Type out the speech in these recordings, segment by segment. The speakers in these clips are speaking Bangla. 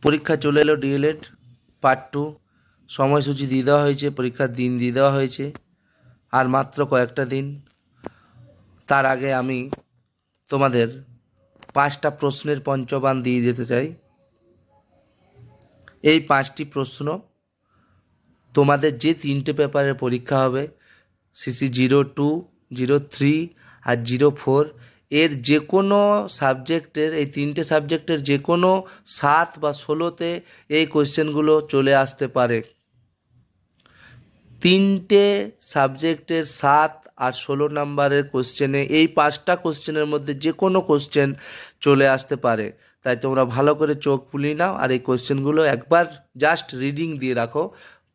পরীক্ষা চলে এলো ডিএলএড পার্ট 2। সময়সূচি দিয়ে দেওয়া হয়েছে, পরীক্ষার দিন দিয়ে দেওয়া হয়েছে, আর মাত্র কয়েকটা দিন। তার আগে আমি তোমাদের 5টা প্রশ্নের পঞ্চবান দিয়ে যেতে চাই। এই 5টি প্রশ্ন তোমাদের যে 3টে পেপারের পরীক্ষা হবে, সিসি 02, 03 আর 04, এর যে কোনো সাবজেক্টের, এই 3টে সাবজেক্টের যে কোনো 7 বা 16তে এই কোয়েশ্চেনগুলো চলে আসতে পারে। 3টে সাবজেক্টের 7 আর 16 নম্বরের কোশ্চেনে, এই 5টা কোশ্চেনের মধ্যে যে কোনো কোশ্চেন চলে আসতে পারে। তাই তোমরা ভালো করে চোখ বুলিয়ে নাও আর এই কোশ্চেনগুলো একবার জাস্ট রিডিং দিয়ে রাখো,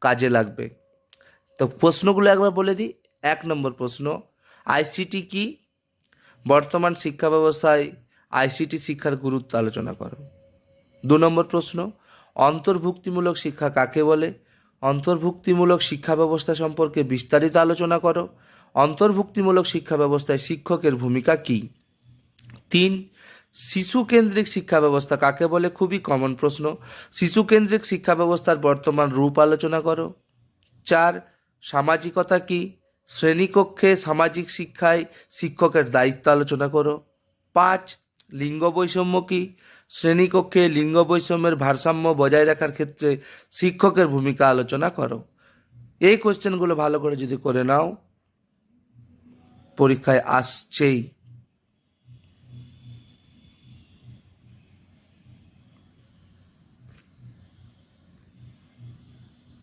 কাজে লাগবে। তো প্রশ্নগুলো একবার বলে দিই। 1 নম্বর প্রশ্ন, আইসিটি কি? বর্তমান শিক্ষা ব্যবস্থায় আইসিটি শিক্ষার গুরুত্ব আলোচনা করো। 2 নম্বর প্রশ্ন, অন্তর্ভুক্তিমূলক শিক্ষা কাকে বলে? অন্তর্ভুক্তিমূলক শিক্ষা ব্যবস্থা সম্পর্কে বিস্তারিত আলোচনা করো। অন্তর্ভুক্তিমূলক শিক্ষা ব্যবস্থায় শিক্ষকের ভূমিকা কী? 3, শিশু কেন্দ্রিক শিক্ষা ব্যবস্থা কাকে বলে? খুবই কমন প্রশ্ন। শিশু কেন্দ্রিক শিক্ষা ব্যবস্থার বর্তমান রূপ আলোচনা করো। 4, সামাজিকতা কি? শ্রেণীকক্ষে সামাজিক শিক্ষায় শিক্ষকের দায়িত্ব আলোচনা করো। 5, লিঙ্গ বৈষম্য কি? শ্রেণীকক্ষে লিঙ্গ বৈষম্যের ভারসাম্য বজায় রাখার ক্ষেত্রে শিক্ষকের ভূমিকা আলোচনা করো। এই কোশ্চেনগুলো ভালো করে যদি করে নাও, পরীক্ষায় আসছেই।